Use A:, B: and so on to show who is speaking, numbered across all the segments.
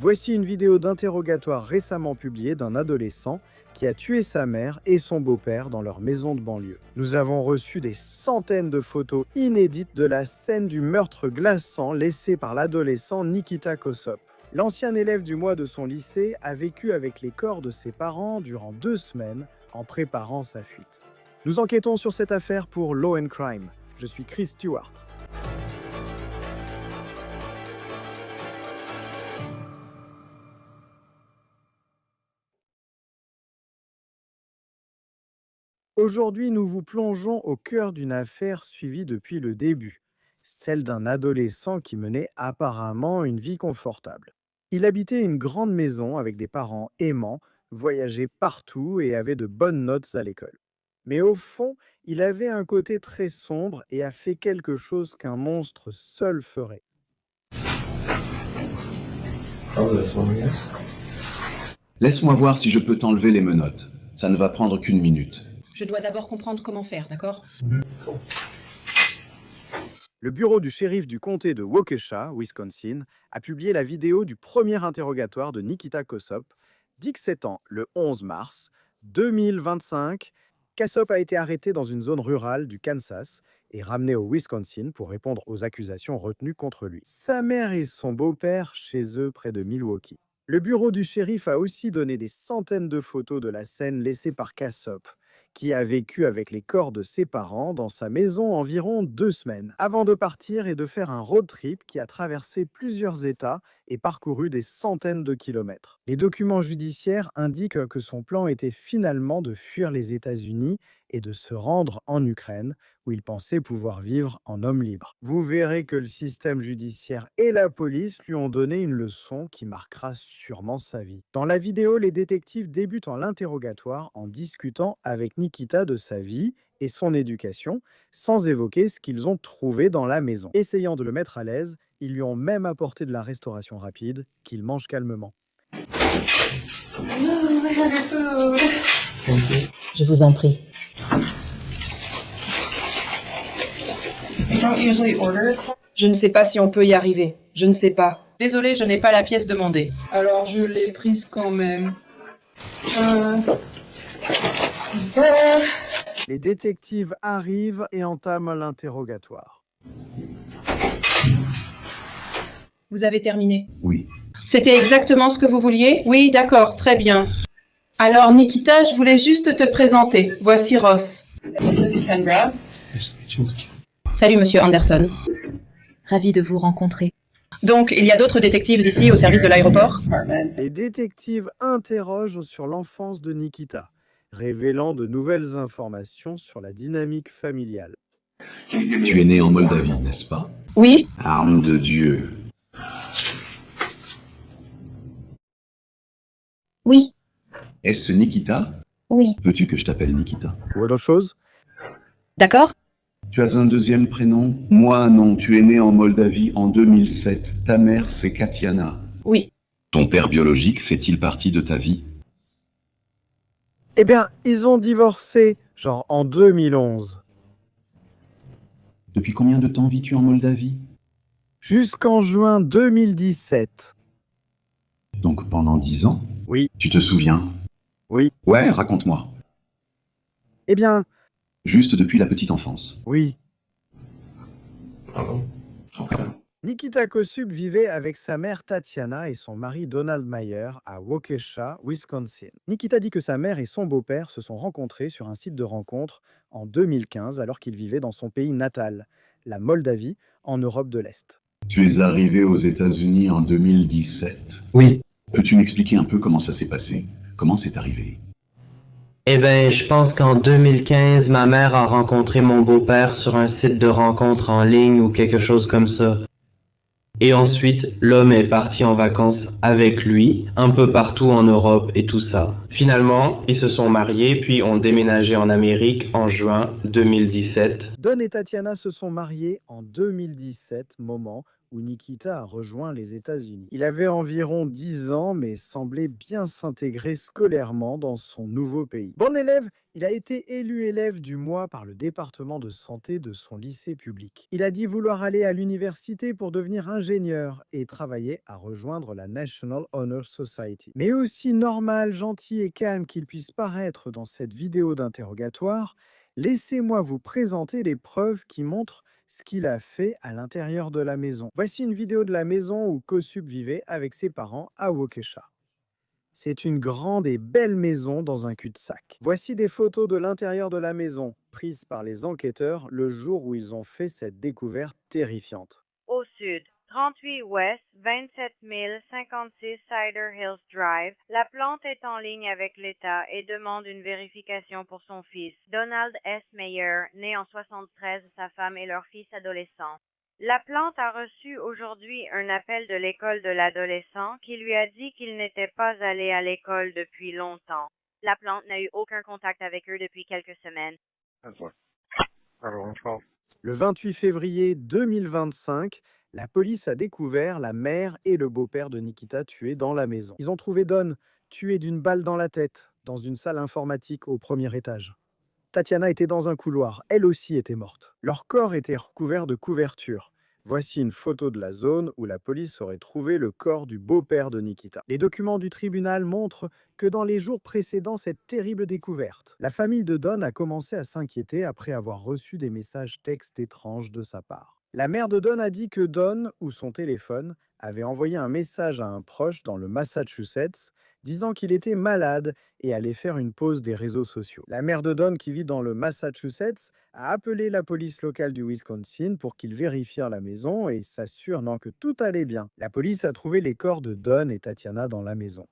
A: Voici une vidéo d'interrogatoire récemment publiée d'un adolescent qui a tué sa mère et son beau-père dans leur maison de banlieue. Nous avons reçu des centaines de photos inédites de la scène du meurtre glaçant laissé par l'adolescent Nikita Kossopp. L'ancien élève du mois de son lycée a vécu avec les corps de ses parents durant 2 semaines en préparant sa fuite. Nous enquêtons sur cette affaire pour Law & Crime. Je suis Chris Stewart. Aujourd'hui, nous vous plongeons au cœur d'une affaire suivie depuis le début, celle d'un adolescent qui menait apparemment une vie confortable. Il habitait une grande maison avec des parents aimants, voyageait partout et avait de bonnes notes à l'école. Mais au fond, il avait un côté très sombre et a fait quelque chose qu'un monstre seul ferait.
B: Laisse-moi voir si je peux t'enlever les menottes. Ça ne va prendre qu'1 minute.
C: Je dois d'abord comprendre comment faire, d'accord?
A: Le bureau du shérif du comté de Waukesha, Wisconsin, a publié la vidéo du premier interrogatoire de Nikita Kossopp, 17 ans, le 11 mars 2025. Kossopp a été arrêté dans une zone rurale du Kansas et ramené au Wisconsin pour répondre aux accusations retenues contre lui. Sa mère et son beau-père chez eux près de Milwaukee. Le bureau du shérif a aussi donné des centaines de photos de la scène laissée par Kossopp, qui a vécu avec les corps de ses parents dans sa maison environ 2 semaines, avant de partir et de faire un road trip qui a traversé plusieurs États et parcouru des centaines de kilomètres. Les documents judiciaires indiquent que son plan était finalement de fuir les États-Unis et de se rendre en Ukraine, où il pensait pouvoir vivre en homme libre. Vous verrez que le système judiciaire et la police lui ont donné une leçon qui marquera sûrement sa vie. Dans la vidéo, les détectives débutent en l'interrogatoire en discutant avec Nikita de sa vie et son éducation, sans évoquer ce qu'ils ont trouvé dans la maison. Essayant de le mettre à l'aise, ils lui ont même apporté de la restauration rapide, qu'il mange calmement.
C: Je vous en prie. Je ne sais pas si on peut y arriver. Je ne sais pas. Désolée, je n'ai pas la pièce demandée.
D: Alors je l'ai prise quand même.
A: Les détectives arrivent et entament l'interrogatoire.
C: Vous avez terminé?
B: Oui.
C: C'était exactement ce que vous vouliez? Oui, d'accord, très bien. Alors, Nikita, je voulais juste te présenter. Voici Ross. Salut, monsieur Anderson.
E: Ravi de vous rencontrer.
C: Donc, il y a d'autres détectives ici au service de l'aéroport?
A: Les détectives interrogent sur l'enfance de Nikita, révélant de nouvelles informations sur la dynamique familiale.
B: Tu es né en Moldavie, n'est-ce pas?
C: Oui.
B: Arme de Dieu.
E: Oui,
B: Est-ce Nikita?
E: oui.
B: Veux-tu que je t'appelle Nikita?
A: Ou autre chose?
E: D'accord?
B: Tu as un deuxième prénom? Moi, non. Tu es né en Moldavie en 2007. Ta mère, c'est Katiana.
C: Oui.
B: Ton père biologique fait-il partie de ta vie?
A: Eh bien, ils ont divorcé, genre en 2011.
B: Depuis combien de temps vis-tu en Moldavie?
A: Jusqu'en juin 2017.
B: Donc pendant 10 ans?
A: Oui,
B: Tu te souviens?
A: oui.
B: Ouais, raconte-moi.
A: Eh bien,
B: Juste depuis la petite enfance.
A: oui.
B: Ok.
A: Nikita Kossopp vivait avec sa mère Tatiana et son mari Donald Mayer à Waukesha, Wisconsin. Nikita dit que sa mère et son beau-père se sont rencontrés sur un site de rencontre en 2015 alors qu'il vivait dans son pays natal, la Moldavie, en Europe de l'Est.
B: Tu es arrivé aux États-Unis en 2017.
F: Oui.
B: Peux-tu m'expliquer un peu comment ça s'est passé? Comment c'est arrivé?
F: Eh ben, je pense qu'en 2015, ma mère a rencontré mon beau-père sur un site de rencontre en ligne ou quelque chose comme ça. Et ensuite, l'homme est parti en vacances avec lui, un peu partout en Europe et tout ça. Finalement, ils se sont mariés puis ont déménagé en Amérique en juin 2017.
A: Don et Tatiana se sont mariés en 2017, moment où Nikita a rejoint les États-Unis. Il avait environ 10 ans, mais semblait bien s'intégrer scolairement dans son nouveau pays. Bon élève, il a été élu élève du mois par le département de santé de son lycée public. Il a dit vouloir aller à l'université pour devenir ingénieur et travailler à rejoindre la National Honor Society. Mais aussi normal, gentil et calme qu'il puisse paraître dans cette vidéo d'interrogatoire, laissez-moi vous présenter les preuves qui montrent ce qu'il a fait à l'intérieur de la maison. Voici une vidéo de la maison où Kosup vivait avec ses parents à Waukesha. C'est une grande et belle maison dans un cul-de-sac. Voici des photos de l'intérieur de la maison, prises par les enquêteurs le jour où ils ont fait cette découverte terrifiante.
G: Au sud, 38 Ouest, 27 056 Cider Hills Drive, la plante est en ligne avec l'État et demande une vérification pour son fils, Donald S. Mayer, né en 73, sa femme et leur fils adolescent. La plante a reçu aujourd'hui un appel de l'école de l'adolescent qui lui a dit qu'il n'était pas allé à l'école depuis longtemps. La plante n'a eu aucun contact avec eux depuis quelques semaines.
A: Le 28 février 2025, la police a découvert la mère et le beau-père de Nikita tués dans la maison. Ils ont trouvé Don tué d'une balle dans la tête dans une salle informatique au premier étage. Tatiana était dans un couloir, elle aussi était morte. Leur corps était recouvert de couvertures. Voici une photo de la zone où la police aurait trouvé le corps du beau-père de Nikita. Les documents du tribunal montrent que dans les jours précédant cette terrible découverte, la famille de Don a commencé à s'inquiéter après avoir reçu des messages textes étranges de sa part. La mère de Don a dit que Don, ou son téléphone, avait envoyé un message à un proche dans le Massachusetts disant qu'il était malade et allait faire une pause des réseaux sociaux. La mère de Don, qui vit dans le Massachusetts, a appelé la police locale du Wisconsin pour qu'ils vérifient la maison et s'assurent que tout allait bien. La police a trouvé les corps de Don et Tatiana dans la maison.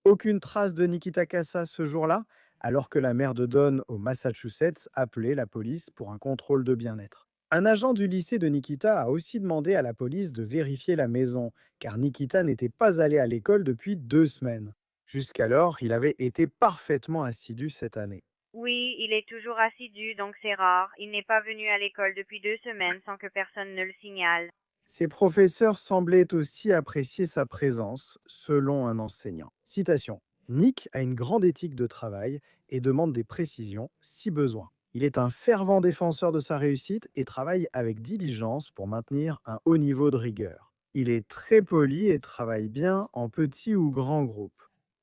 A: Aucune trace de Nikita Kassa ce jour-là, alors que la mère de Don au Massachusetts appelait la police pour un contrôle de bien-être. Un agent du lycée de Nikita a aussi demandé à la police de vérifier la maison, car Nikita n'était pas allé à l'école depuis 2 semaines. Jusqu'alors, il avait été parfaitement assidu cette année.
G: Oui, il est toujours assidu, donc c'est rare. Il n'est pas venu à l'école depuis 2 semaines sans que personne ne le signale.
A: Ses professeurs semblaient aussi apprécier sa présence, selon un enseignant. Citation. Nick a une grande éthique de travail et demande des précisions si besoin. Il est un fervent défenseur de sa réussite et travaille avec diligence pour maintenir un haut niveau de rigueur. Il est très poli et travaille bien en petit ou grand groupe.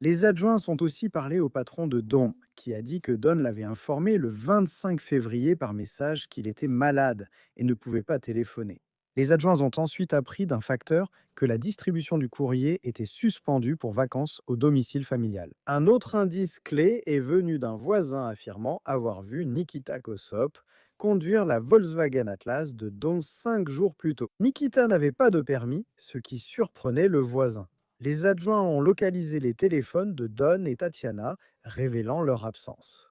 A: Les adjoints sont aussi parlé au patron de Don, qui a dit que Don l'avait informé le 25 février par message qu'il était malade et ne pouvait pas téléphoner. Les adjoints ont ensuite appris d'un facteur que la distribution du courrier était suspendue pour vacances au domicile familial. Un autre indice clé est venu d'un voisin affirmant avoir vu Nikita Kossop conduire la Volkswagen Atlas de Don 5 jours plus tôt. Nikita n'avait pas de permis, ce qui surprenait le voisin. Les adjoints ont localisé les téléphones de Don et Tatiana, révélant leur absence.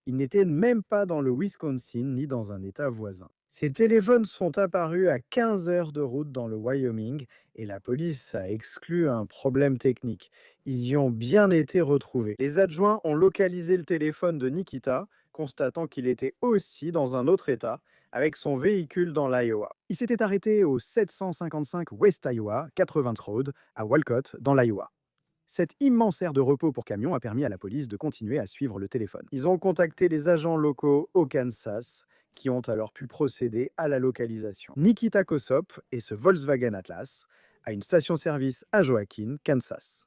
A: Ils n'étaient même pas dans le Wisconsin ni dans un état voisin. Ces téléphones sont apparus à 15 heures de route dans le Wyoming et la police a exclu un problème technique. Ils y ont bien été retrouvés. Les adjoints ont localisé le téléphone de Nikita, constatant qu'il était aussi dans un autre état, avec son véhicule dans l'Iowa. Il s'était arrêté au 755 West Iowa, 80 Road, à Walcott, dans l'Iowa. Cette immense aire de repos pour camions a permis à la police de continuer à suivre le téléphone. Ils ont contacté les agents locaux au Kansas, qui ont alors pu procéder à la localisation. Nikita Kossop et ce Volkswagen Atlas à une station-service à Joaquin, Kansas.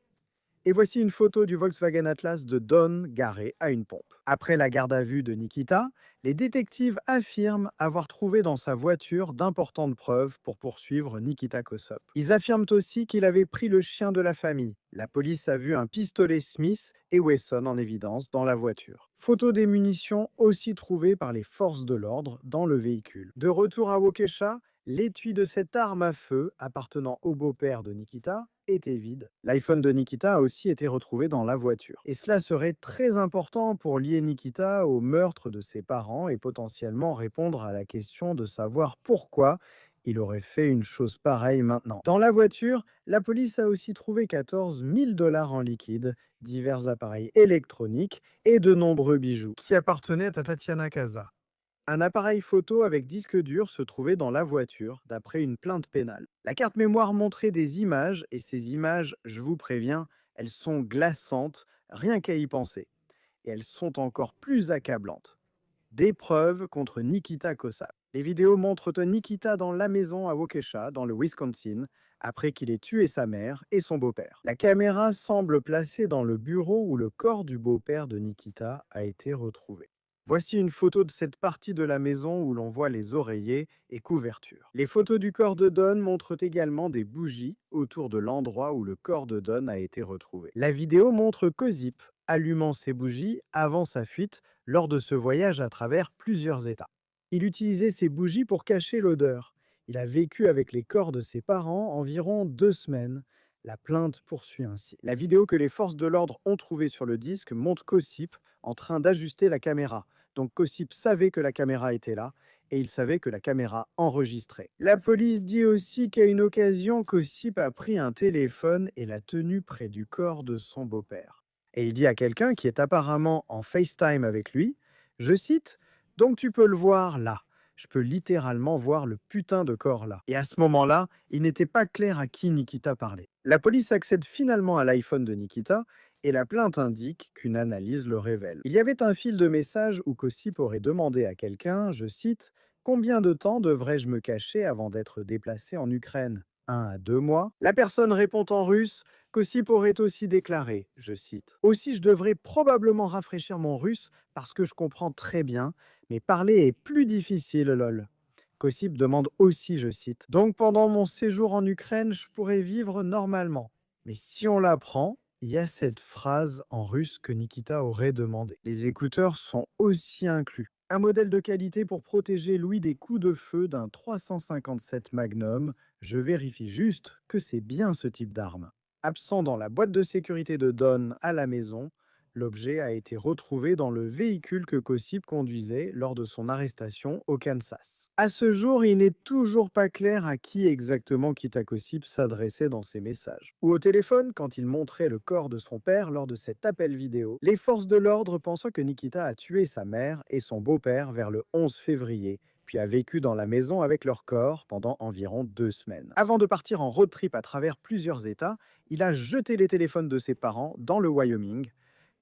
A: Et voici une photo du Volkswagen Atlas de Don garé à une pompe. Après la garde à vue de Nikita, les détectives affirment avoir trouvé dans sa voiture d'importantes preuves pour poursuivre Nikita Kossop. Ils affirment aussi qu'il avait pris le chien de la famille. La police a vu un pistolet Smith et Wesson en évidence dans la voiture. Photo des munitions aussi trouvées par les forces de l'ordre dans le véhicule. De retour à Waukesha, l'étui de cette arme à feu appartenant au beau-père de Nikita était vide. L'iPhone de Nikita a aussi été retrouvé dans la voiture. Et cela serait très important pour lier Nikita au meurtre de ses parents et potentiellement répondre à la question de savoir pourquoi il aurait fait une chose pareille maintenant. Dans la voiture, la police a aussi trouvé 14 000 $ en liquide, divers appareils électroniques et de nombreux bijoux qui appartenaient à Tatiana Kassa. Un appareil photo avec disque dur se trouvait dans la voiture, d'après une plainte pénale. La carte mémoire montrait des images, et ces images, je vous préviens, elles sont glaçantes, rien qu'à y penser. Et elles sont encore plus accablantes. Des preuves contre Nikita Kossap. Les vidéos montrent Nikita dans la maison à Waukesha, dans le Wisconsin, après qu'il ait tué sa mère et son beau-père. La caméra semble placée dans le bureau où le corps du beau-père de Nikita a été retrouvé. Voici une photo de cette partie de la maison où l'on voit les oreillers et couvertures. Les photos du corps de Don montrent également des bougies autour de l'endroit où le corps de Don a été retrouvé. La vidéo montre Kossip allumant ces bougies avant sa fuite lors de ce voyage à travers plusieurs États. Il utilisait ces bougies pour cacher l'odeur. Il a vécu avec les corps de ses parents environ 2 semaines. La plainte poursuit ainsi. La vidéo que les forces de l'ordre ont trouvée sur le disque montre Kossip en train d'ajuster la caméra. Donc Kossip savait que la caméra était là et il savait que la caméra enregistrait. La police dit aussi qu'à une occasion, Kossip a pris un téléphone et l'a tenu près du corps de son beau-père. Et il dit à quelqu'un qui est apparemment en FaceTime avec lui, je cite, « Donc tu peux le voir là. Je peux littéralement voir le putain de corps là. » Et à ce moment-là, il n'était pas clair à qui Nikita parlait. La police accède finalement à l'iPhone de Nikita et la plainte indique qu'une analyse le révèle. Il y avait un fil de messages où Kossip aurait demandé à quelqu'un, je cite, « Combien de temps devrais-je me cacher avant d'être déplacé en Ukraine ? 1 à 2 mois ?» La personne répond en russe. Kossip aurait aussi déclaré, je cite, « Aussi, je devrais probablement rafraîchir mon russe parce que je comprends très bien, mais parler est plus difficile, lol. » Kossip demande aussi, je cite, « Donc pendant mon séjour en Ukraine, je pourrais vivre normalement. » Mais si on l'apprend, il y a cette phrase en russe que Nikita aurait demandé. Les écouteurs sont aussi inclus. Un modèle de qualité pour protéger Louis des coups de feu d'un 357 Magnum. Je vérifie juste que c'est bien ce type d'arme. Absent dans la boîte de sécurité de Don à la maison, l'objet a été retrouvé dans le véhicule que Kossip conduisait lors de son arrestation au Kansas. À ce jour, il n'est toujours pas clair à qui exactement Nikita Kossip s'adressait dans ses messages. Ou au téléphone, quand il montrait le corps de son père lors de cet appel vidéo, les forces de l'ordre pensant que Nikita a tué sa mère et son beau-père vers le 11 février, puis a vécu dans la maison avec leur corps pendant environ 2 semaines. Avant de partir en road trip à travers plusieurs États, il a jeté les téléphones de ses parents dans le Wyoming,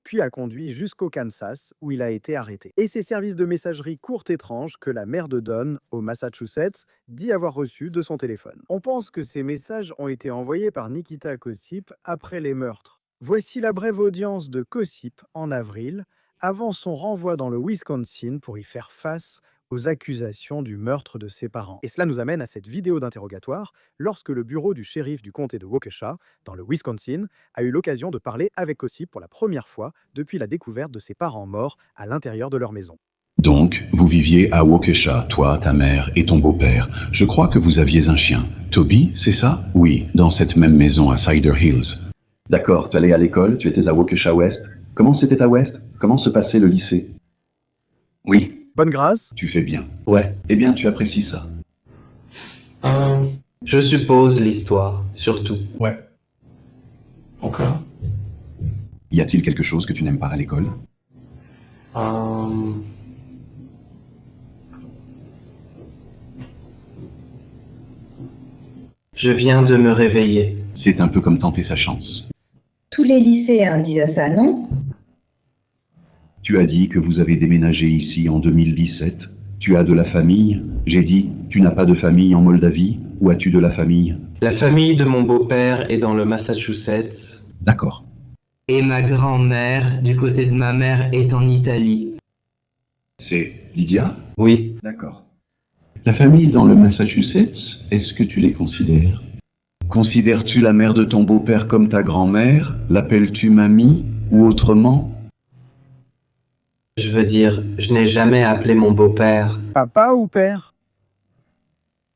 A: puis a conduit jusqu'au Kansas, où il a été arrêté. Et ces services de messagerie courte étrange que la mère de Don, au Massachusetts, dit avoir reçus de son téléphone. On pense que ces messages ont été envoyés par Nikita Kossip après les meurtres. Voici la brève audience de Kossip en avril, avant son renvoi dans le Wisconsin pour y faire face aux accusations du meurtre de ses parents. Et cela nous amène à cette vidéo d'interrogatoire lorsque le bureau du shérif du comté de Waukesha, dans le Wisconsin, a eu l'occasion de parler avec Kossip pour la première fois depuis la découverte de ses parents morts à l'intérieur de leur maison.
B: Donc, vous viviez à Waukesha, toi, ta mère et ton beau-père. Je crois que vous aviez un chien. Toby, c'est ça? Oui, dans cette même maison à Cider Hills. D'accord, tu allais à l'école, tu étais à Waukesha West. Comment c'était à West? Comment se passait le lycée? Oui.
A: Bonne grâce.
B: Tu fais bien.
F: Ouais.
B: Eh bien, tu apprécies ça.
F: Je suppose l'histoire, surtout.
B: Ouais. Ok. Y a-t-il quelque chose que tu n'aimes pas à l'école?
F: Je viens de me réveiller.
B: C'est un peu comme tenter sa chance.
E: Tous les lycéens disent ça, non?
B: Tu as dit que vous avez déménagé ici en 2017. Tu as de la famille? J'ai dit, tu n'as pas de famille en Moldavie? Ou as-tu de la famille?
F: La famille de mon beau-père est dans le Massachusetts.
B: D'accord.
F: Et ma grand-mère, du côté de ma mère, est en Italie.
B: C'est Lydia?
F: Oui.
B: D'accord. La famille dans le Massachusetts, est-ce que tu les considères? Considères-tu la mère de ton beau-père comme ta grand-mère? L'appelles-tu mamie? Ou autrement?
F: Je veux dire, je n'ai jamais appelé mon beau-père.
A: Papa ou père?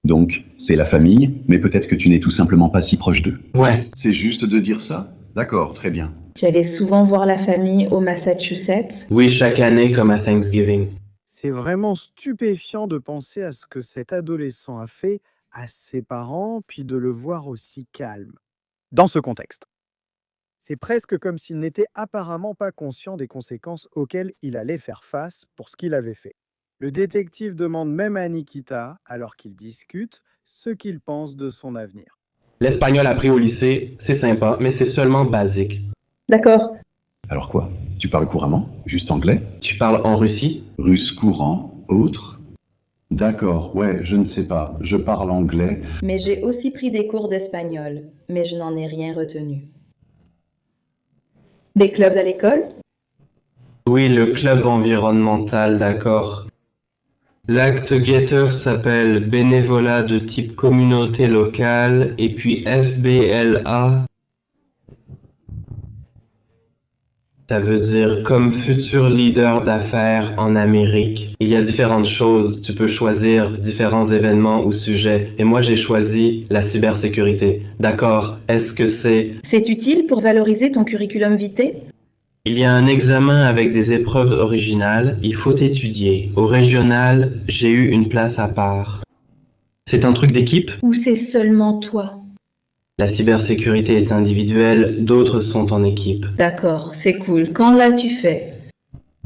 B: Donc, c'est la famille, mais peut-être que tu n'es tout simplement pas si proche d'eux.
F: Ouais.
B: C'est juste de dire ça? D'accord, très bien.
E: J'allais souvent voir la famille au Massachusetts.
F: Oui, chaque année comme à Thanksgiving.
A: C'est vraiment stupéfiant de penser à ce que cet adolescent a fait à ses parents, puis de le voir aussi calme. Dans ce contexte. C'est presque comme s'il n'était apparemment pas conscient des conséquences auxquelles il allait faire face pour ce qu'il avait fait. Le détective demande même à Nikita, alors qu'ils discutent, ce qu'il pense de son avenir.
F: L'espagnol appris au lycée, c'est sympa, mais c'est seulement basique.
E: D'accord.
B: Alors quoi? Tu parles couramment? Juste anglais?
F: Tu parles en Russie?
B: Russe courant? Autre? D'accord, ouais, je ne sais pas. Je parle anglais.
E: Mais j'ai aussi pris des cours d'espagnol, mais je n'en ai rien retenu. Des clubs à l'école?
F: Oui, le club environnemental, d'accord. L'acte Getter s'appelle bénévolat de type communauté locale, et puis FBLA, ça veut dire comme futur leader d'affaires en Amérique. Il y a différentes choses, tu peux choisir différents événements ou sujets, et moi j'ai choisi la cybersécurité. D'accord, est-ce que c'est...
E: C'est utile pour valoriser ton curriculum vitae?
F: Il y a un examen avec des épreuves originales, il faut étudier. Au régional, j'ai eu une place à part. C'est un truc d'équipe?
E: Ou c'est seulement toi?
F: La cybersécurité est individuelle, d'autres sont en équipe.
E: D'accord, c'est cool. Quand l'as-tu fait?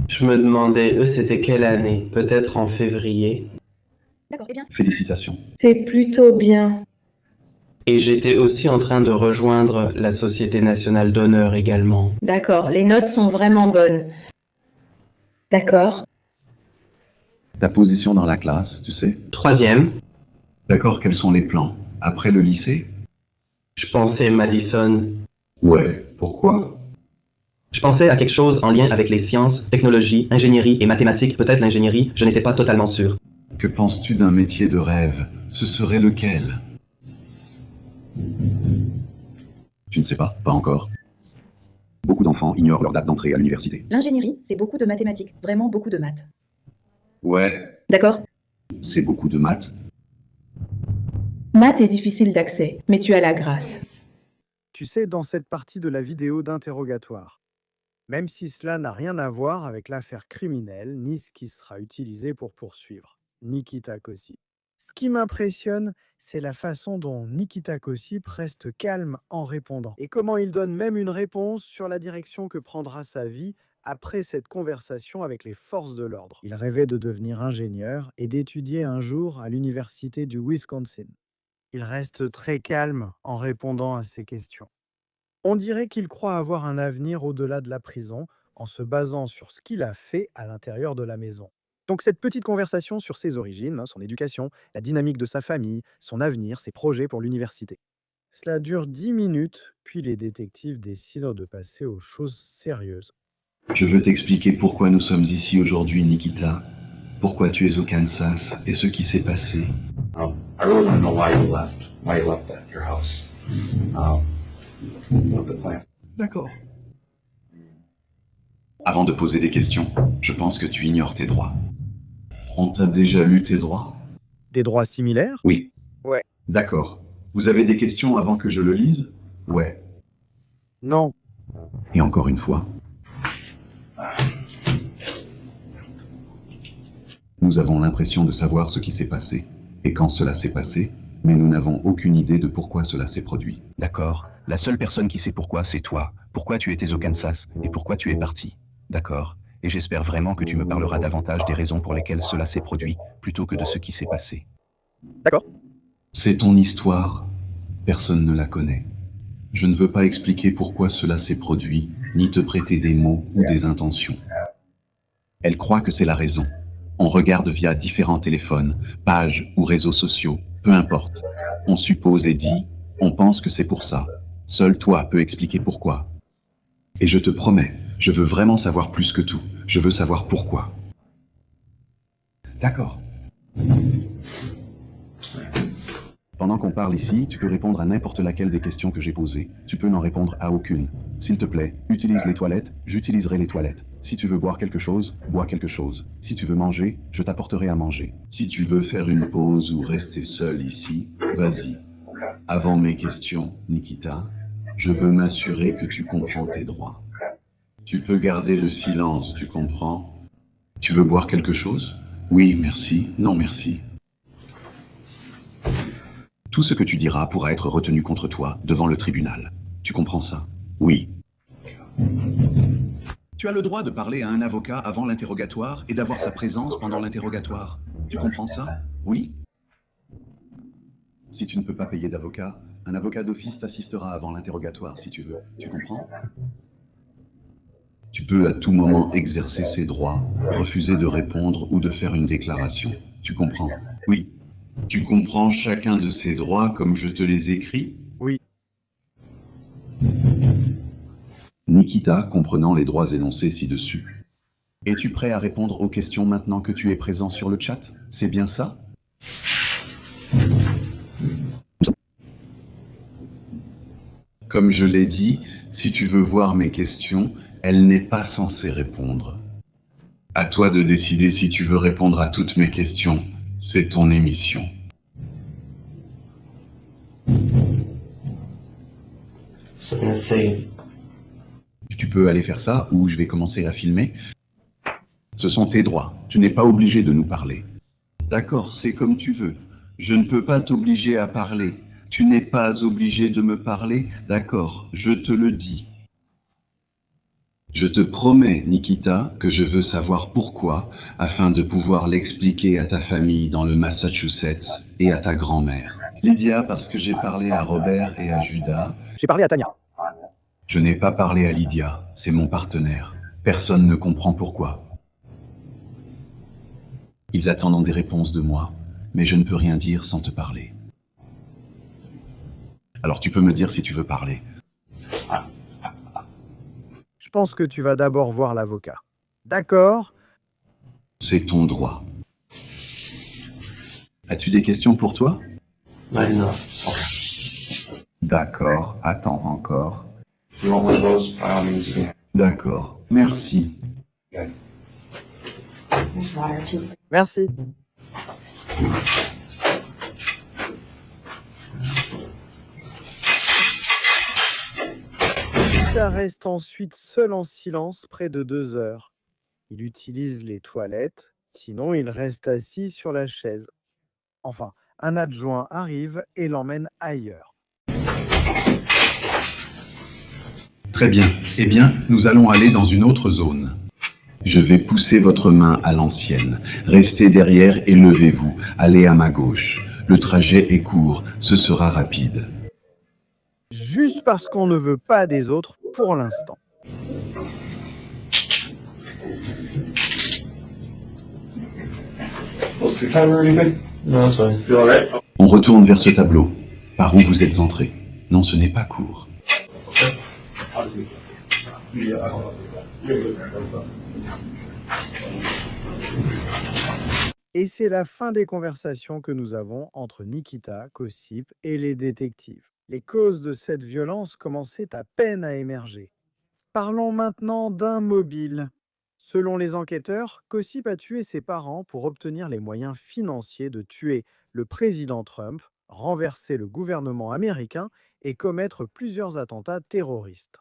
F: Je me demandais, eux, c'était quelle année? Peut-être en février.
E: D'accord, c'est bien.
B: Félicitations.
E: C'est plutôt bien.
F: Et j'étais aussi en train de rejoindre la Société nationale d'honneur également.
E: D'accord, les notes sont vraiment bonnes. D'accord.
B: Ta position dans la classe, tu sais?
F: 3e,
B: D'accord, quels sont les plans? Après le lycée?
F: je pensais Madison.
B: Ouais, pourquoi?
F: Je pensais à quelque chose en lien avec les sciences, technologies, ingénierie et mathématiques. Peut-être l'ingénierie, je n'étais pas totalement sûr.
B: Que penses-tu d'un métier de rêve? Ce serait lequel? Tu ne sais pas? Pas encore. Beaucoup d'enfants ignorent leur date d'entrée à l'université.
E: L'ingénierie, c'est beaucoup de mathématiques, vraiment beaucoup de maths.
B: Ouais,
E: D'accord?
B: c'est beaucoup de maths.
E: Maths est difficile d'accès, mais tu as la grâce.
A: Tu sais, dans cette partie de la vidéo d'interrogatoire, même si cela n'a rien à voir avec l'affaire criminelle ni ce qui sera utilisé pour poursuivre Nikita Kossip. Ce qui m'impressionne, c'est la façon dont Nikita Kossip reste calme en répondant et comment il donne même une réponse sur la direction que prendra sa vie après cette conversation avec les forces de l'ordre. Il rêvait de devenir ingénieur et d'étudier un jour à l'université du Wisconsin. Il reste très calme en répondant à ces questions. On dirait qu'il croit avoir un avenir au-delà de la prison en se basant sur ce qu'il a fait à l'intérieur de la maison. Donc cette petite conversation sur ses origines, son éducation, la dynamique de sa famille, son avenir, ses projets pour l'université. Cela dure 10 minutes, puis les détectives décident de passer aux choses sérieuses.
B: Je veux t'expliquer pourquoi nous sommes ici aujourd'hui, Nikita. Pourquoi tu es au Kansas et ce qui s'est passé.
H: I really want to know why you left your house. What the plan?
B: D'accord. Avant de poser des questions, je pense que tu ignores tes droits. On t'a déjà lu tes droits?
A: Des droits similaires?
B: Oui.
A: Ouais.
B: D'accord. Vous avez des questions avant que je le lise? Ouais.
A: Non.
B: Et encore une fois. Nous avons l'impression de savoir ce qui s'est passé, et quand cela s'est passé, mais nous n'avons aucune idée de pourquoi cela s'est produit. D'accord. La seule personne qui sait pourquoi, c'est toi. Pourquoi tu étais au Kansas, et pourquoi tu es parti. D'accord. Et j'espère vraiment que tu me parleras davantage des raisons pour lesquelles cela s'est produit, plutôt que de ce qui s'est passé.
A: D'accord.
B: C'est ton histoire. Personne ne la connaît. Je ne veux pas expliquer pourquoi cela s'est produit, ni te prêter des mots ou des intentions. Elle croit que c'est la raison. On regarde via différents téléphones, pages ou réseaux sociaux, peu importe. On suppose et dit, on pense que c'est pour ça. Seul toi peux expliquer pourquoi. Et je te promets, je veux vraiment savoir plus que tout. Je veux savoir pourquoi. D'accord. Pendant qu'on parle ici, tu peux répondre à n'importe laquelle des questions que j'ai posées. Tu peux n'en répondre à aucune. S'il te plaît, utilise les toilettes, j'utiliserai les toilettes. Si tu veux boire quelque chose, bois quelque chose. Si tu veux manger, je t'apporterai à manger. Si tu veux faire une pause ou rester seul ici, vas-y. Avant mes questions, Nikita, je veux m'assurer que tu comprends tes droits. Tu peux garder le silence, tu comprends? Tu veux boire quelque chose? Oui, merci. Non, merci. Tout ce que tu diras pourra être retenu contre toi devant le tribunal. Tu comprends ça? Oui. Tu Tu as le droit de parler à un avocat avant l'interrogatoire et d'avoir sa présence pendant l'interrogatoire. Tu comprends ça? Oui? Si tu ne peux pas payer d'avocat, un avocat d'office t'assistera avant l'interrogatoire si tu veux. Tu comprends? Tu peux à tout moment exercer ses droits, refuser de répondre ou de faire une déclaration. Tu comprends? Oui. Tu comprends chacun de ces droits comme je te les écris?
A: Oui.
B: Nikita, comprenant les droits énoncés ci-dessus. Es-tu prêt à répondre aux questions maintenant que tu es présent sur le chat? C'est bien ça? Comme je l'ai dit, si tu veux voir mes questions, elle n'est pas censée répondre. À toi de décider si tu veux répondre à toutes mes questions. C'est ton émission. Tu peux aller faire ça ou je vais commencer à filmer. Ce sont tes droits. Tu n'es pas obligé de nous parler. D'accord, c'est comme tu veux. Je ne peux pas t'obliger à parler. Tu n'es pas obligé de me parler. D'accord, je te le dis. Je te promets, Nikita, que je veux savoir pourquoi, afin de pouvoir l'expliquer à ta famille dans le Massachusetts et à ta grand-mère. Lydia, parce que j'ai parlé à Robert et à Judas.
A: J'ai parlé à Tania.
B: Je n'ai pas parlé à Lydia, c'est mon partenaire. Personne ne comprend pourquoi. Ils attendent des réponses de moi, mais je ne peux rien dire sans te parler. Alors tu peux me dire si tu veux parler.
A: Je pense que tu vas d'abord voir l'avocat. D'accord?
B: C'est ton droit. As-tu des questions pour toi?
F: Non.
B: D'accord, attends encore.
H: If you want one of those, by all means, you can.
B: D'accord, merci.
A: Merci. Nikita reste ensuite seul en silence près de 2 heures. Il utilise les toilettes, sinon il reste assis sur la chaise. Enfin, un adjoint arrive et l'emmène ailleurs.
B: Très bien. Eh bien, nous allons aller dans une autre zone. Je vais pousser votre main à l'ancienne. Restez derrière et levez-vous. Allez à ma gauche. Le trajet est court, ce sera rapide.
A: Juste parce qu'on ne veut pas des autres pour l'instant.
H: What's your time or anything?
F: Non, c'est vrai.
H: You alright?
B: On retourne vers ce tableau. Par où vous êtes entré? Non, ce n'est pas court.
A: Et c'est la fin des conversations que nous avons entre Nikita, Kossip et les détectives. Les causes de cette violence commençaient à peine à émerger. Parlons maintenant d'un mobile. Selon les enquêteurs, Kossip a tué ses parents pour obtenir les moyens financiers de tuer le président Trump, renverser le gouvernement américain et commettre plusieurs attentats terroristes.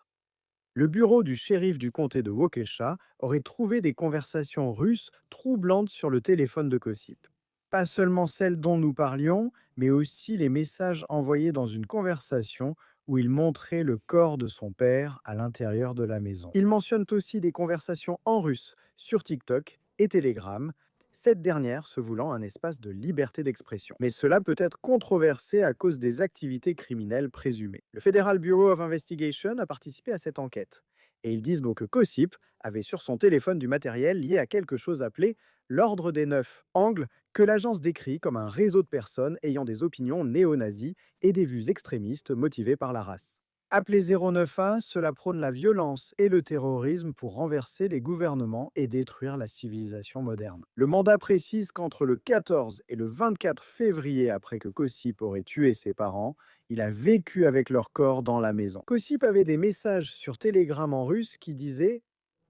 A: Le bureau du shérif du comté de Waukesha aurait trouvé des conversations russes troublantes sur le téléphone de Kossip. Pas seulement celles dont nous parlions, mais aussi les messages envoyés dans une conversation où il montrait le corps de son père à l'intérieur de la maison. Il mentionne aussi des conversations en russe sur TikTok et Telegram, cette dernière se voulant un espace de liberté d'expression. Mais cela peut être controversé à cause des activités criminelles présumées. Le Federal Bureau of Investigation a participé à cette enquête. Et ils disent donc que Kossip avait sur son téléphone du matériel lié à quelque chose appelé l'Ordre des Neuf, angle que l'agence décrit comme un réseau de personnes ayant des opinions néo-nazies et des vues extrémistes motivées par la race. Appelé 09A, cela prône la violence et le terrorisme pour renverser les gouvernements et détruire la civilisation moderne. Le mandat précise qu'entre le 14 et le 24 février après que Kossip aurait tué ses parents, il a vécu avec leur corps dans la maison. Kossip avait des messages sur Telegram en russe qui disaient,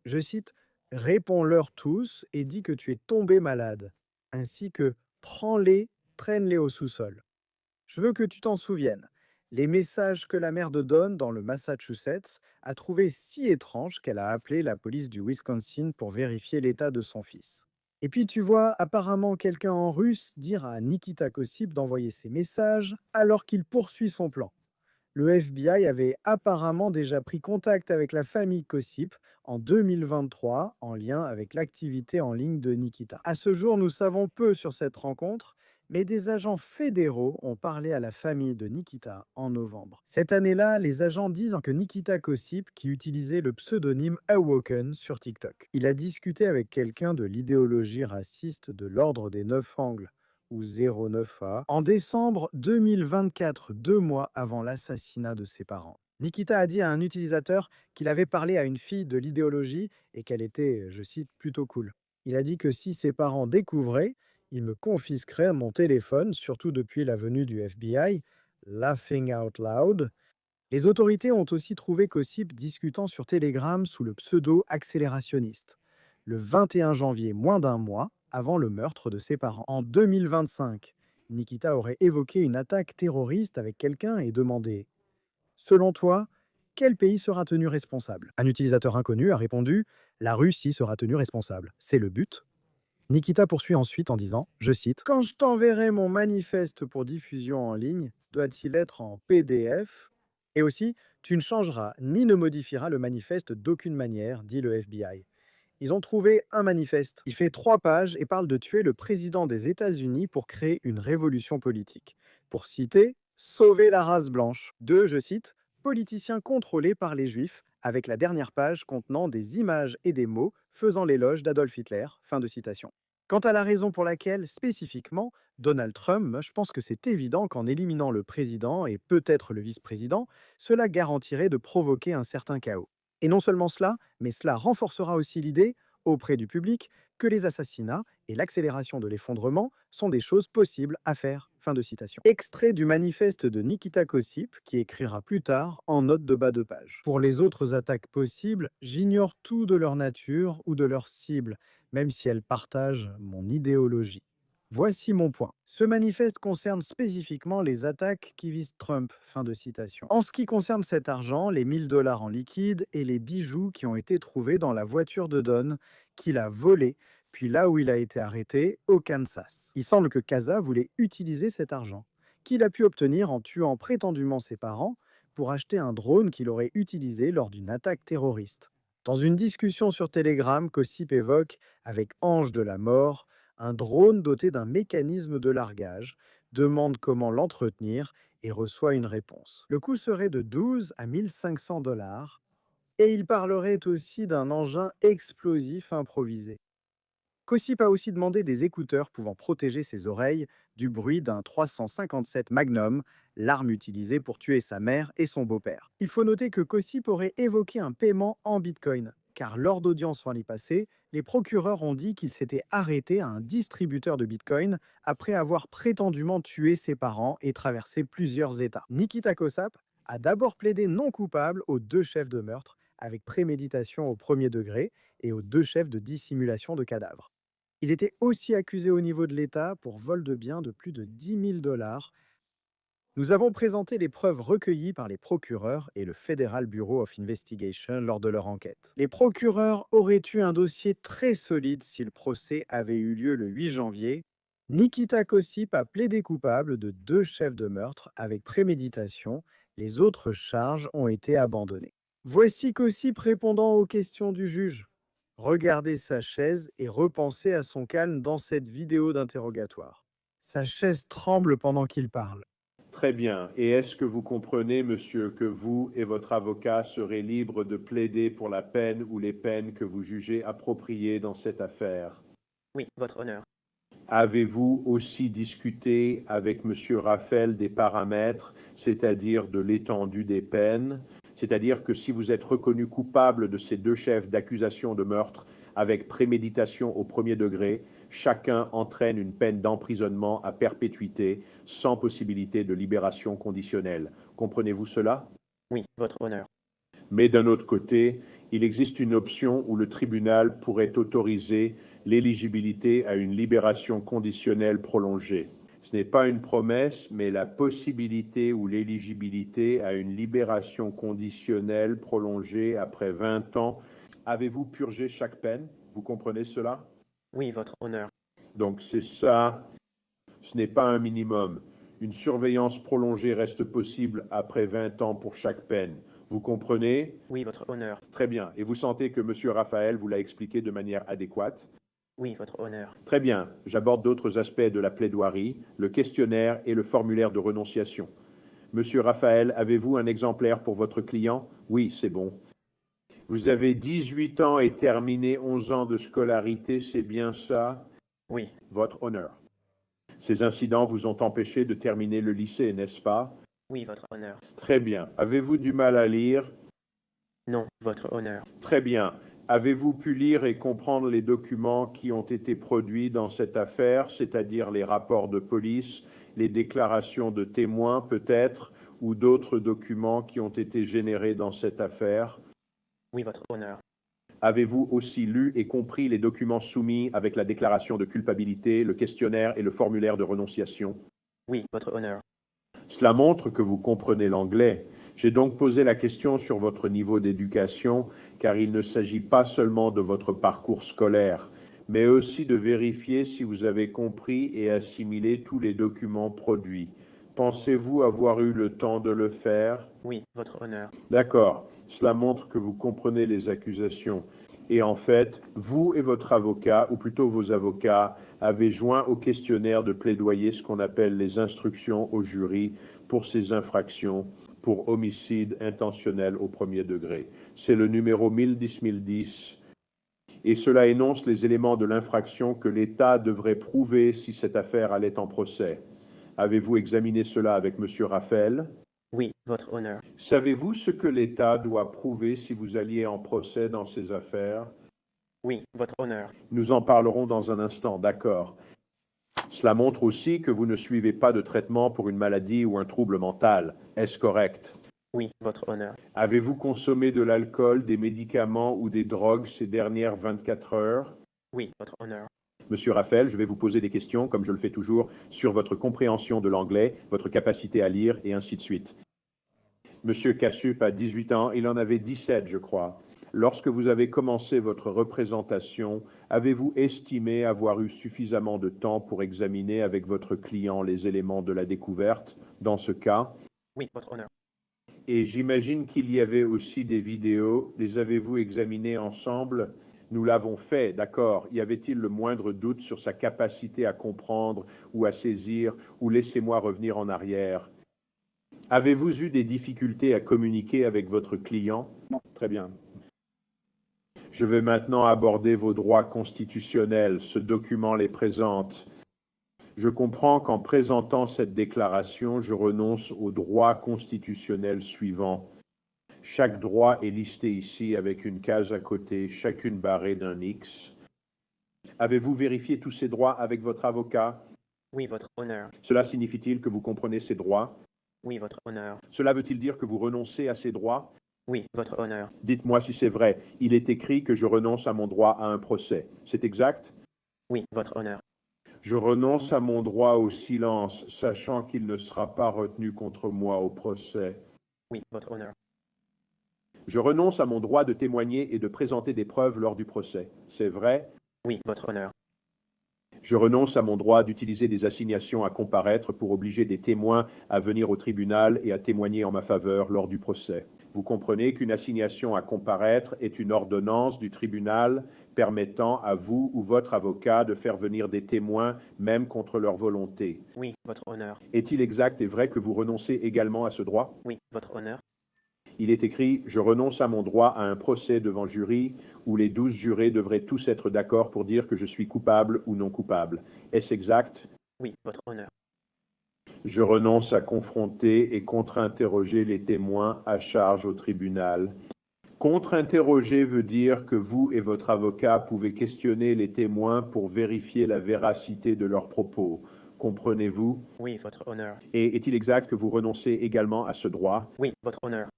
A: je cite, « Réponds-leur tous et dis que tu es tombé malade », ainsi que « Prends-les, traîne-les au sous-sol ». Je veux que tu t'en souviennes. Les messages que la mère de Don, dans le Massachusetts, a trouvé si étranges qu'elle a appelé la police du Wisconsin pour vérifier l'état de son fils. Et puis tu vois apparemment quelqu'un en russe dire à Nikita Kossip d'envoyer ses messages alors qu'il poursuit son plan. Le FBI avait apparemment déjà pris contact avec la famille Kossip en 2023 en lien avec l'activité en ligne de Nikita. À ce jour, nous savons peu sur cette rencontre, mais des agents fédéraux ont parlé à la famille de Nikita en novembre. Cette année-là, les agents disent que Nikita Kossip, qui utilisait le pseudonyme Awoken sur TikTok, il a discuté avec quelqu'un de l'idéologie raciste de l'ordre des 9 angles, ou 09A, en décembre 2024, 2 mois avant l'assassinat de ses parents. Nikita a dit à un utilisateur qu'il avait parlé à une fille de l'idéologie et qu'elle était, je cite, plutôt cool. Il a dit que si ses parents découvraient, ils me confisqueraient mon téléphone, surtout depuis la venue du FBI, laughing out loud. Les autorités ont aussi trouvé Kossip discutant sur Telegram sous le pseudo accélérationniste, le 21 janvier, moins d'un mois avant le meurtre de ses parents. En 2025, Nikita aurait évoqué une attaque terroriste avec quelqu'un et demandé « Selon toi, quel pays sera tenu responsable ?» Un utilisateur inconnu a répondu « La Russie sera tenue responsable. C'est le but ?» Nikita poursuit ensuite en disant, je cite, « Quand je t'enverrai mon manifeste pour diffusion en ligne, doit-il être en PDF ? Et aussi, tu ne changeras ni ne modifieras le manifeste d'aucune manière, dit le FBI. » Ils ont trouvé un manifeste. Il fait 3 pages et parle de tuer le président des États-Unis pour créer une révolution politique. Pour citer, sauver la race blanche. 2, je cite, politiciens contrôlés par les Juifs, avec la dernière page contenant des images et des mots faisant l'éloge d'Adolf Hitler. Fin de citation. Quant à la raison pour laquelle, spécifiquement, Donald Trump, je pense que c'est évident qu'en éliminant le président et peut-être le vice-président, cela garantirait de provoquer un certain chaos. Et non seulement cela, mais cela renforcera aussi l'idée, auprès du public, que les assassinats et l'accélération de l'effondrement sont des choses possibles à faire. Fin de citation. Extrait du manifeste de Nikita Kossip, qui écrira plus tard en note de bas de page. Pour les autres attaques possibles, j'ignore tout de leur nature ou de leur cible, même si elles partagent mon idéologie. Voici mon point. Ce manifeste concerne spécifiquement les attaques qui visent Trump. Fin de citation. En ce qui concerne cet argent, les 1000 $ en liquide et les bijoux qui ont été trouvés dans la voiture de Don, qu'il a volé, puis là où il a été arrêté, au Kansas. Il semble que Kaza voulait utiliser cet argent, qu'il a pu obtenir en tuant prétendument ses parents, pour acheter un drone qu'il aurait utilisé lors d'une attaque terroriste. Dans une discussion sur Telegram, Kossip évoque, avec Ange de la Mort, un drone doté d'un mécanisme de largage, demande comment l'entretenir et reçoit une réponse. Le coût serait de 12 à 1500 $, et il parlerait aussi d'un engin explosif improvisé. Kossip a aussi demandé des écouteurs pouvant protéger ses oreilles du bruit d'un 357 Magnum, l'arme utilisée pour tuer sa mère et son beau-père. Il faut noter que Kossip aurait évoqué un paiement en Bitcoin, car lors d'audience l'année passée, les procureurs ont dit qu'il s'était arrêté à un distributeur de Bitcoin après avoir prétendument tué ses parents et traversé plusieurs États. Nikita Kossip a d'abord plaidé non coupable aux 2 chefs de meurtre, avec préméditation au 1er degré, et aux 2 chefs de dissimulation de cadavres. Il était aussi accusé au niveau de l'État pour vol de biens de plus de 10 000 $. Nous avons présenté les preuves recueillies par les procureurs et le Federal Bureau of Investigation lors de leur enquête. Les procureurs auraient eu un dossier très solide si le procès avait eu lieu le 8 janvier. Nikita Kossip a plaidé coupable de 2 chefs de meurtre avec préméditation. Les autres charges ont été abandonnées. Voici Kossip répondant aux questions du juge. Regardez sa chaise et repensez à son calme dans cette vidéo d'interrogatoire. Sa chaise tremble pendant qu'il parle.
I: Très bien. Et est-ce que vous comprenez, monsieur, que vous et votre avocat serez libres de plaider pour la peine ou les peines que vous jugez appropriées dans cette affaire?
J: Oui, votre honneur.
I: Avez-vous aussi discuté avec monsieur Raphaël des paramètres, c'est-à-dire de l'étendue des peines? C'est-à-dire que si vous êtes reconnu coupable de ces 2 chefs d'accusation de meurtre avec préméditation au 1er degré, chacun entraîne une peine d'emprisonnement à perpétuité sans possibilité de libération conditionnelle. Comprenez-vous cela?
J: Oui, votre honneur.
I: Mais d'un autre côté, il existe une option où le tribunal pourrait autoriser l'éligibilité à une libération conditionnelle prolongée. Ce n'est pas une promesse, mais la possibilité ou l'éligibilité à une libération conditionnelle prolongée après 20 ans. Avez-vous purgé chaque peine? Vous comprenez cela?
J: Oui, votre honneur.
I: Donc c'est ça, ce n'est pas un minimum. Une surveillance prolongée reste possible après 20 ans pour chaque peine. Vous comprenez?
J: Oui, votre honneur.
I: Très bien. Et vous sentez que M. Raphaël vous l'a expliqué de manière adéquate?
J: Oui, votre honneur.
I: Très bien. J'aborde d'autres aspects de la plaidoirie, le questionnaire et le formulaire de renonciation. Monsieur Raphaël, avez-vous un exemplaire pour votre client? Oui, c'est bon. Vous avez 18 ans et terminé 11 ans de scolarité, c'est bien ça?
J: Oui.
I: Votre honneur. Ces incidents vous ont empêché de terminer le lycée, n'est-ce pas?
J: Oui, votre honneur.
I: Très bien. Avez-vous du mal à lire?
J: Non, votre honneur.
I: Très bien. Avez-vous pu lire et comprendre les documents qui ont été produits dans cette affaire, c'est-à-dire les rapports de police, les déclarations de témoins peut-être, ou d'autres documents qui ont été générés dans cette affaire?
J: Oui, votre honneur.
I: Avez-vous aussi lu et compris les documents soumis avec la déclaration de culpabilité, le questionnaire et le formulaire de renonciation?
J: Oui, votre honneur.
I: Cela montre que vous comprenez l'anglais. J'ai donc posé la question sur votre niveau d'éducation, car il ne s'agit pas seulement de votre parcours scolaire, mais aussi de vérifier si vous avez compris et assimilé tous les documents produits. Pensez-vous avoir eu le temps de le faire?
J: Oui, votre honneur.
I: D'accord. Cela montre que vous comprenez les accusations. Et en fait, vous et votre avocat, ou plutôt vos avocats, avez joint au questionnaire de plaidoyer ce qu'on appelle les instructions au jury pour ces infractions pour homicide intentionnel au premier degré. C'est le numéro 1010-1010. Et cela énonce les éléments de l'infraction que l'État devrait prouver si cette affaire allait en procès. Avez-vous examiné cela avec M. Raphaël?
J: Oui, votre honneur.
I: Savez-vous ce que l'État doit prouver si vous alliez en procès dans ces affaires?
J: Oui, votre honneur.
I: Nous en parlerons dans un instant, d'accord. Cela montre aussi que vous ne suivez pas de traitement pour une maladie ou un trouble mental. Est-ce correct?
J: Oui, votre honneur.
I: Avez-vous consommé de l'alcool, des médicaments ou des drogues ces dernières 24 heures?
J: Oui, votre honneur.
I: Monsieur Raphaël, je vais vous poser des questions, comme je le fais toujours, sur votre compréhension de l'anglais, votre capacité à lire, et ainsi de suite. Monsieur Cassup a 18 ans, il en avait 17, je crois. Lorsque vous avez commencé votre représentation, avez-vous estimé avoir eu suffisamment de temps pour examiner avec votre client les éléments de la découverte, dans ce cas?
J: Oui, votre honneur.
I: Et j'imagine qu'il y avait aussi des vidéos. Les avez-vous examinées ensemble? Nous l'avons fait, d'accord. Y avait-il le moindre doute sur sa capacité à comprendre ou à saisir, ou laissez-moi revenir en arrière? Avez-vous eu des difficultés à communiquer avec votre client? Très bien. Je vais maintenant aborder vos droits constitutionnels. Ce document les présente. Je comprends qu'en présentant cette déclaration, je renonce aux droits constitutionnels suivants. Chaque droit est listé ici avec une case à côté, chacune barrée d'un X. Avez-vous vérifié tous ces droits avec votre avocat?
J: Oui, votre honneur.
I: Cela signifie-t-il que vous comprenez ces droits?
J: Oui, votre honneur.
I: Cela veut-il dire que vous renoncez à ces droits?
J: Oui, votre honneur.
I: Dites-moi si c'est vrai. Il est écrit que je renonce à mon droit à un procès. C'est exact?
J: Oui, votre honneur.
I: Je renonce à mon droit au silence, sachant qu'il ne sera pas retenu contre moi au procès.
J: Oui, votre honneur.
I: Je renonce à mon droit de témoigner et de présenter des preuves lors du procès. C'est vrai?
J: Oui, votre honneur.
I: Je renonce à mon droit d'utiliser des assignations à comparaître pour obliger des témoins à venir au tribunal et à témoigner en ma faveur lors du procès. Vous comprenez qu'une assignation à comparaître est une ordonnance du tribunal permettant à vous ou votre avocat de faire venir des témoins, même contre leur volonté.
J: Oui, votre honneur.
I: Est-il exact et vrai que vous renoncez également à ce droit?
J: Oui, votre honneur.
I: Il est écrit « Je renonce à mon droit à un procès devant jury où les 12 jurés devraient tous être d'accord pour dire que je suis coupable ou non coupable. » Est-ce exact?
J: Oui, votre honneur.
I: Je renonce à confronter et contre-interroger les témoins à charge au tribunal. Contre-interroger veut dire que vous et votre avocat pouvez questionner les témoins pour vérifier la véracité de leurs propos. Comprenez-vous?
J: Oui, votre honneur.
I: Et est-il exact que vous renoncez également à ce droit?
J: Oui, votre honneur.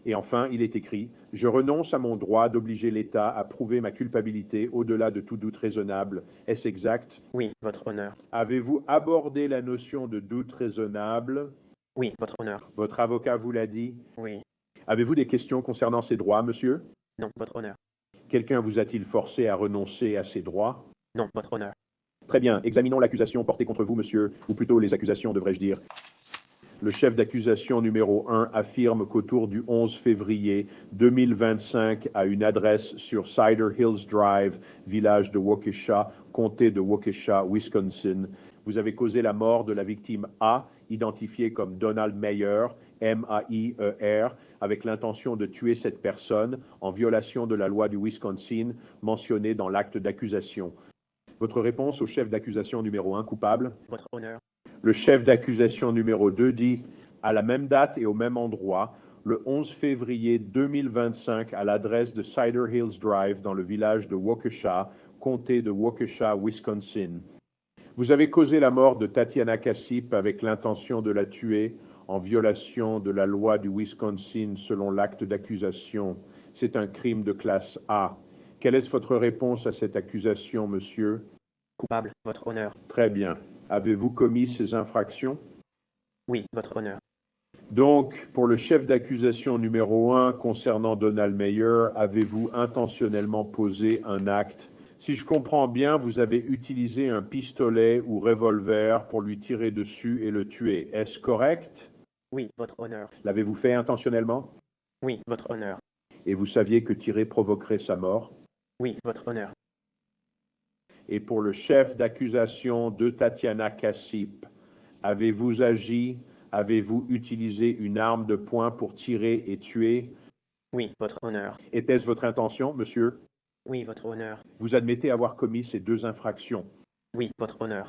I: Et enfin, il est écrit « Je renonce à mon droit d'obliger l'État à prouver ma culpabilité au-delà de tout doute raisonnable. » Est-ce exact?
J: Oui, votre honneur.
I: Avez-vous abordé la notion de doute raisonnable?
J: Oui, votre honneur.
I: Votre avocat vous l'a dit?
J: Oui.
I: Avez-vous des questions concernant ces droits, monsieur?
J: Non, votre honneur.
I: Quelqu'un vous a-t-il forcé à renoncer à ces droits?
J: Non, votre honneur.
I: Très bien, examinons l'accusation portée contre vous, monsieur, ou plutôt les accusations, devrais-je dire. Le chef d'accusation numéro 1 affirme qu'autour du 11 février 2025, à une adresse sur Cider Hills Drive, village de Waukesha, comté de Waukesha, Wisconsin, vous avez causé la mort de la victime A, identifiée comme Donald Mayer, M-A-I-E-R, avec l'intention de tuer cette personne en violation de la loi du Wisconsin mentionnée dans l'acte d'accusation. Votre réponse au chef d'accusation numéro 1 coupable?
J: Votre honneur.
I: Le chef d'accusation numéro 2 dit, à la même date et au même endroit, le 11 février 2025, à l'adresse de Cider Hills Drive, dans le village de Waukesha, comté de Waukesha, Wisconsin. Vous avez causé la mort de Tatiana Cassip avec l'intention de la tuer en violation de la loi du Wisconsin selon l'acte d'accusation. C'est un crime de classe A. Quelle est votre réponse à cette accusation, monsieur?
J: Coupable, votre honneur.
I: Très bien. Avez-vous commis ces infractions?
J: Oui, votre honneur.
I: Donc, pour le chef d'accusation numéro 1 concernant Donald Mayer, avez-vous intentionnellement posé un acte? Si je comprends bien, vous avez utilisé un pistolet ou revolver pour lui tirer dessus et le tuer. Est-ce correct?
J: Oui, votre honneur.
I: L'avez-vous fait intentionnellement?
J: Oui, votre honneur.
I: Et vous saviez que tirer provoquerait sa mort?
J: Oui, votre honneur.
I: Et pour le chef d'accusation de Tatiana Cassip, avez-vous agi, avez-vous utilisé une arme de poing pour tirer et tuer?
J: Oui, votre honneur.
I: Était-ce votre intention, monsieur?
J: Oui, votre honneur.
I: Vous admettez avoir commis ces deux infractions?
J: Oui, votre honneur.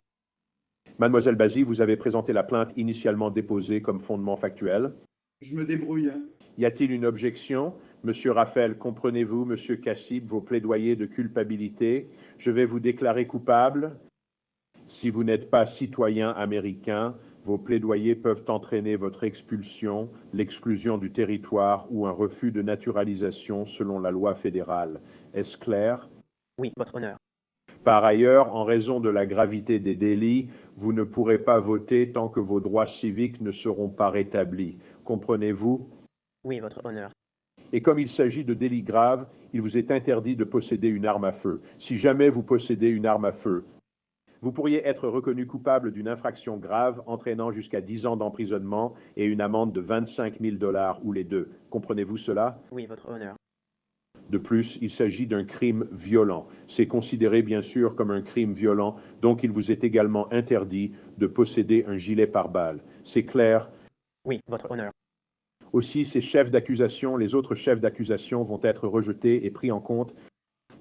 I: Mademoiselle Basie, vous avez présenté la plainte initialement déposée comme fondement factuel.
K: Je me débrouille.
I: Y a-t-il une objection? Monsieur Raphaël, comprenez-vous, monsieur Cassip, vos plaidoyers de culpabilité? Je vais vous déclarer coupable. Si vous n'êtes pas citoyen américain, vos plaidoyers peuvent entraîner votre expulsion, l'exclusion du territoire ou un refus de naturalisation selon la loi fédérale. Est-ce clair?
J: Oui, votre honneur.
I: Par ailleurs, en raison de la gravité des délits, vous ne pourrez pas voter tant que vos droits civiques ne seront pas rétablis. Comprenez-vous?
J: Oui, votre honneur.
I: Et comme il s'agit de délits graves, il vous est interdit de posséder une arme à feu. Si jamais vous possédez une arme à feu, vous pourriez être reconnu coupable d'une infraction grave entraînant jusqu'à 10 ans d'emprisonnement et une amende de 25 000 $ ou les deux. Comprenez-vous cela?
J: Oui, votre honneur.
I: De plus, il s'agit d'un crime violent. C'est considéré bien sûr comme un crime violent, donc il vous est également interdit de posséder un gilet pare-balles. C'est clair?
J: Oui, votre honneur.
I: Aussi, ces chefs d'accusation, les autres chefs d'accusation vont être rejetés et pris en compte.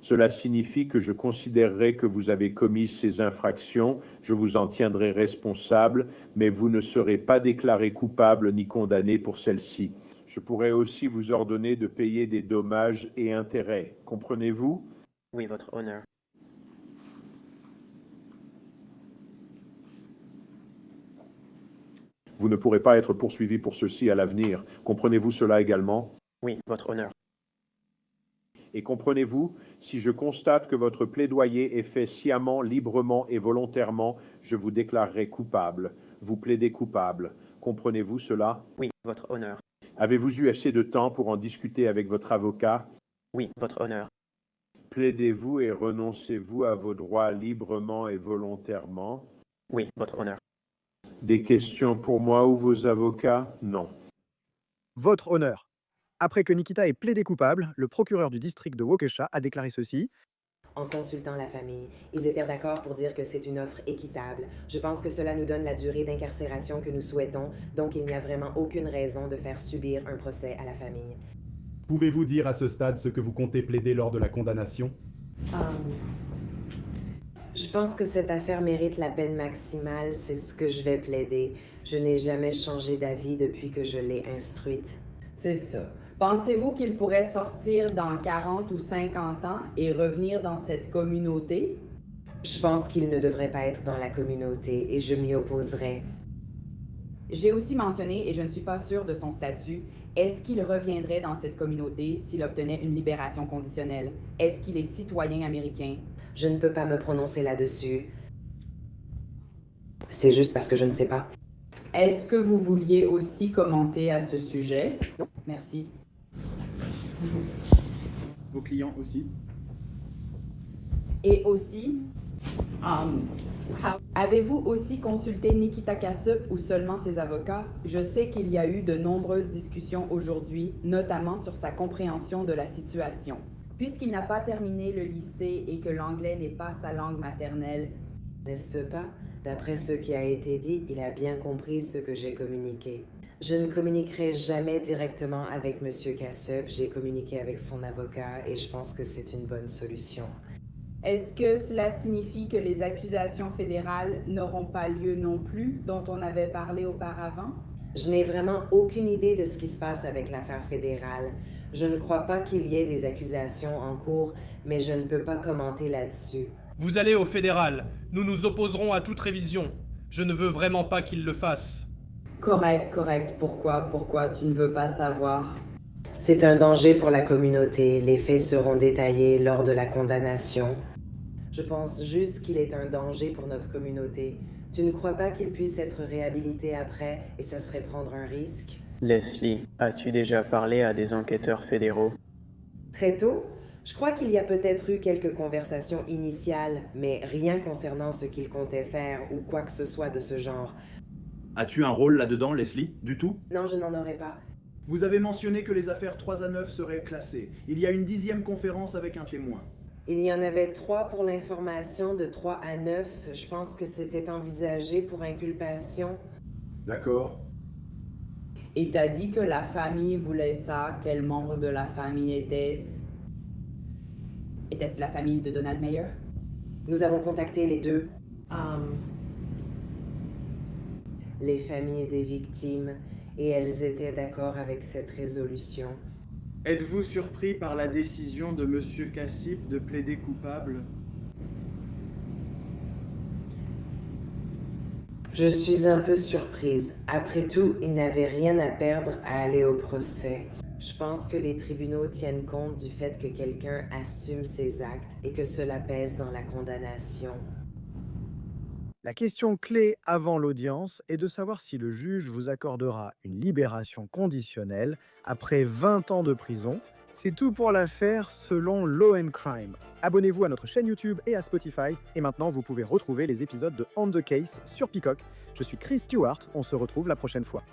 I: Cela signifie que je considérerai que vous avez commis ces infractions, je vous en tiendrai responsable, mais vous ne serez pas déclaré coupable ni condamné pour celles-ci. Je pourrais aussi vous ordonner de payer des dommages et intérêts. Comprenez-vous?
J: Oui, votre honneur.
I: Vous ne pourrez pas être poursuivi pour ceci à l'avenir. Comprenez-vous cela également?
J: Oui, votre honneur.
I: Et comprenez-vous, si je constate que votre plaidoyer est fait sciemment, librement et volontairement, je vous déclarerai coupable. Vous plaidez coupable. Comprenez-vous cela?
J: Oui, votre honneur.
I: Avez-vous eu assez de temps pour en discuter avec votre avocat?
J: Oui, votre honneur.
I: Plaidez-vous et renoncez-vous à vos droits librement et volontairement?
J: Oui, votre honneur.
I: Des questions pour moi ou vos avocats? Non.
A: Votre honneur. Après que Nikita ait plaidé coupable, le procureur du district de Waukesha a déclaré ceci.
L: En consultant la famille, ils étaient d'accord pour dire que c'est une offre équitable. Je pense que cela nous donne la durée d'incarcération que nous souhaitons, donc il n'y a vraiment aucune raison de faire subir un procès à la famille.
M: Pouvez-vous dire à ce stade ce que vous comptez plaider lors de la condamnation?
L: Je pense que cette affaire mérite la peine maximale, c'est ce que je vais plaider. Je n'ai jamais changé d'avis depuis que je l'ai instruite.
N: C'est ça. Pensez-vous qu'il pourrait sortir dans 40 ou 50 ans et revenir dans cette communauté?
L: Je pense qu'il ne devrait pas être dans la communauté et je m'y opposerai.
N: J'ai aussi mentionné, et je ne suis pas sûre de son statut, est-ce qu'il reviendrait dans cette communauté s'il obtenait une libération conditionnelle? Est-ce qu'il est citoyen américain?
L: Je ne peux pas me prononcer là-dessus. C'est juste parce que je ne sais pas.
N: Est-ce que vous vouliez aussi commenter à ce sujet?
L: Non.
N: Merci.
K: Vos clients aussi.
N: Et aussi, Avez-vous aussi consulté Nikita Kassup ou seulement ses avocats? Je sais qu'il y a eu de nombreuses discussions aujourd'hui, notamment sur sa compréhension de la situation. Puisqu'il n'a pas terminé le lycée et que l'anglais n'est pas sa langue maternelle,
L: n'est-ce pas? D'après ce qui a été dit, il a bien compris ce que j'ai communiqué. Je ne communiquerai jamais directement avec M. Kassup, j'ai communiqué avec son avocat et je pense que c'est une bonne solution.
N: est-ce que cela signifie que les accusations fédérales n'auront pas lieu non plus, dont on avait parlé auparavant?
L: Je n'ai vraiment aucune idée de ce qui se passe avec l'affaire fédérale. Je ne crois pas qu'il y ait des accusations en cours, mais je ne peux pas commenter là-dessus.
K: Vous allez au fédéral. Nous nous opposerons à toute révision. Je ne veux vraiment pas qu'il le fasse.
N: Correct. Pourquoi tu ne veux pas savoir?
L: C'est un danger pour la communauté. Les faits seront détaillés lors de la condamnation. Je pense juste qu'il est un danger pour notre communauté. Tu ne crois pas qu'il puisse être réhabilité après et ça serait prendre un risque?
J: Leslie, as-tu déjà parlé à des enquêteurs fédéraux?
L: Très tôt? Je crois qu'il y a peut-être eu quelques conversations initiales, mais rien concernant ce qu'il comptait faire ou quoi que ce soit de ce genre.
O: As-tu un rôle là-dedans, Leslie? Du tout?
L: Non, je n'en aurais pas.
P: Vous avez mentionné que les affaires 3 à 9 seraient classées. Il y a une 10e conférence avec un témoin.
L: Il y en avait 3 pour l'information, de 3 à 9. Je pense que c'était envisagé pour inculpation.
P: D'accord.
N: Et t'as dit que la famille voulait ça. Quel membre de la famille était-ce? Était-ce la famille de Donald Meyer?
L: Nous avons contacté les deux. Les familles des victimes, et elles étaient d'accord avec cette résolution.
Q: Êtes-vous surpris par la décision de M. Kassup de plaider coupable?
L: Je suis un peu surprise. Après tout, il n'avait rien à perdre à aller au procès. Je pense que les tribunaux tiennent compte du fait que quelqu'un assume ses actes et que cela pèse dans la condamnation.
A: La question clé avant l'audience est de savoir si le juge vous accordera une libération conditionnelle après 20 ans de prison. C'est tout pour l'affaire selon Law & Crime. Abonnez-vous à notre chaîne YouTube et à Spotify. Et maintenant, vous pouvez retrouver les épisodes de On the Case sur Peacock. Je suis Chris Stewart, on se retrouve la prochaine fois.